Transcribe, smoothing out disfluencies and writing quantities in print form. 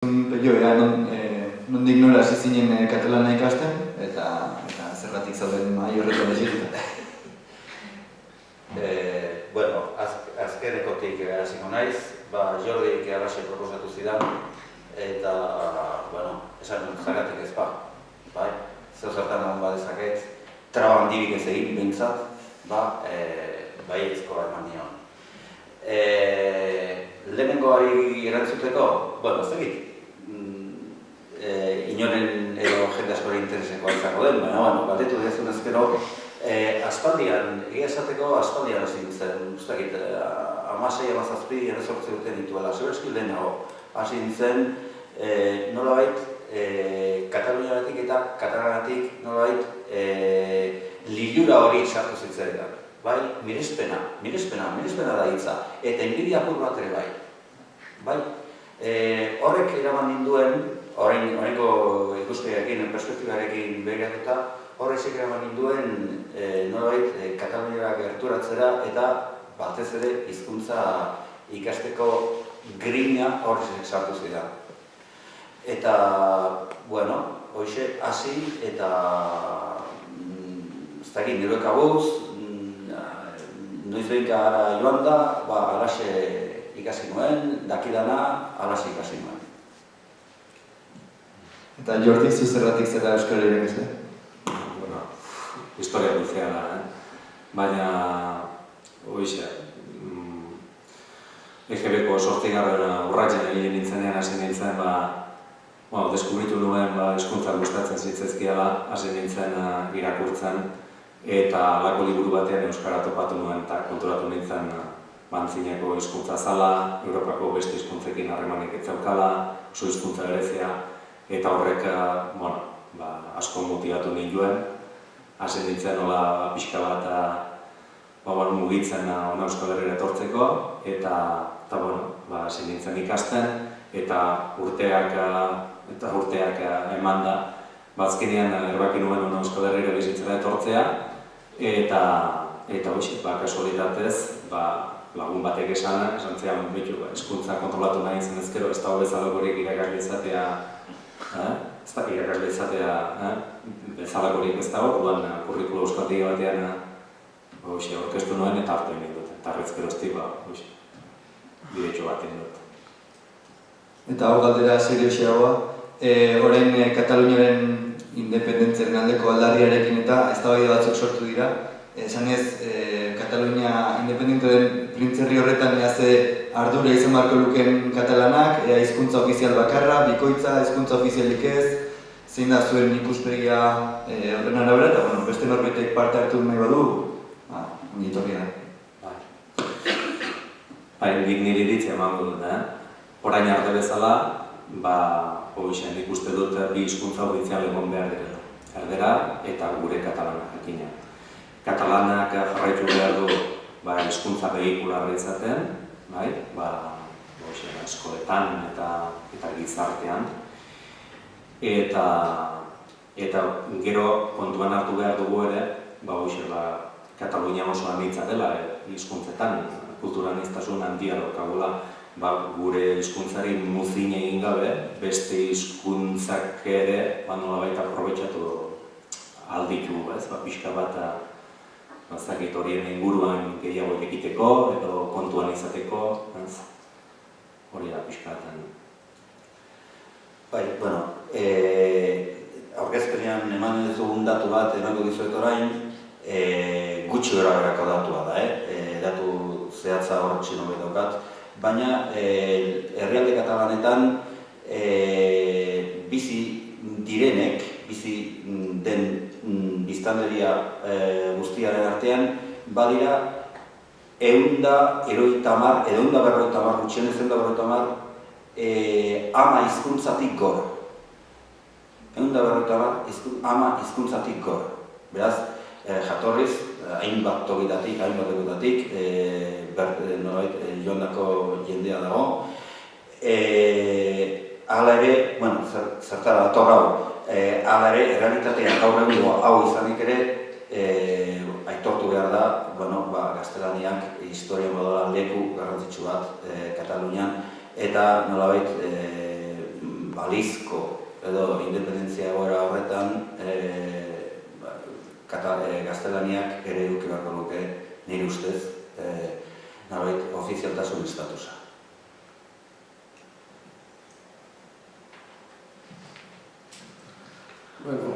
Jo, nondik nola hasi zinen katalana ikasten, eta zergatik zauden mahai horretan esita. Bueno, azkenekotik hasiko naiz, Jordik arraxe proposatu zidan, eta, esan dut zagatik ez bai, zeu zertan egon badezaket, traba handirik ez egin bintzat, baiezko eman nion. Lehenengoari erantzuteko, ez dakit, inoren edo jende askori intereseko izango den, baina, galdetu dezun ezkero, aspaldian, egia esateko aspaldian hasi nintzen, ustakit, 16-17 18 urte dituela, zebeski lehenago hasi nintzen, nolabait, Kataluniagatik eta Katalanatik nolabait lilura hori sartu zitzaidan. Bai, mirespena da hitza, eta inbidia apur bat ere bai. Horrek eraman ninduen, oraingo ikuspegiarekin, perspektibarekin begiratuta, horrek eraman ninduen nolabait Kataluniara gerturatzera eta batez ere hizkuntza ikasteko grina horrek sartu zidan. Eta, hoxe hasi eta ez dakit nire kabuz, noiz behinka ara joan da, alaxe ikasi nuen, dakidana alaxe ikasi nuen. Eta Jordi, zuzerratik zera euskara irakasle? Historia luzea da, baina, hoxe, EGB-ko 8. urratsen egin nintzenean hasi nintzen, deskubritu nuen hizkuntzak gustatzen zitzezkiela, hasi nintzen irakurtzen, eta halako liburu batean euskara topatu nuen eta konturatu nintzen antzinako hizkuntza zala, Europako beste hizkuntzekin harremanik ez zeukala, oso hizkuntza berezia, eta horrek asko motibatu ninduen, hasi nintzen nola pixka bat mugitzen hona Euskal Herrira etortzeko, eta hasi nintzen ikasten, eta urteak eman da, azkenean erbaki nuen hona Euskal Herrira bizitzera etortzea, eta hoxe, kasualitatez, lagun batek esan zean, hizkuntza kontrolatu nahi zen ezkero, ez da bezalakorik irakasle izatea, ez da irakasle izatea bezalakorik ez da hor, kurrikula euskaltegi batean orkestu nuen eta hartu egin dut, eta arrezkeroztik bidetxo bat egin dut. Eta hor galdera serioxeagoa, orain Kataluniaren independentziaren aldeko aldarriarekin eta eztabaida batzuk sortu dira. Esanez, Katalunia independente den printzerri horretan ardura izan beharko lukeen katalanak, hizkuntza ofizial bakarra, bikoitza, hizkuntza ofizialik ez, zein da zuen ikuspegia horren arabera, eta beste norbaitek parte hartu nahi badu, ongi etorri da. Nik niri iritzia emango dut, orain arte bezala, nik uste dut bi hizkuntza ofizial egon behar direla. Erdera eta gure katalana jakina. Katalanak jarraitu behar du hizkuntza behikularra izaten, eskoletan eta gizartean. Eta gero kontuan hartu behar dugu ere, Katalunia oso anitza dela hizkuntzetan, kulturaniztasun handia daukagula, gure hizkuntzari muzin egin gabe, beste hizkuntzak ere nolabait aprobetxatu alditu, pixka bat horien inguruan gehiago ekiteko edo kontuan izateko, hori da pixka bat. Aurkezpenean eman dugun datu bat emango dizuet orain, gutxi gora-berako datua da, datu zehatza hor txino daukat, baina herrialde katalanetan bizi direnek, bizi den biztanleria guztiaren artean, badira 150 gutxienez 150 ama hizkuntzatik gora. 150 ama hizkuntzatik gora. Beraz, jatorriz, hainbat tokitatik, joandako jendea dago. Hala ere, zertara dator hau, hala ere, errealitatean gaur egungo hau izanik ere, aitortu behar da, gaztelaniak historia moduan leku garrantzitsu bat Katalunian, eta nolabait balizko edo independentzia egoera horretan gaztelaniak ere eduki beharko luke nire ustez nolabait ofizialtasun estatusa. Bueno,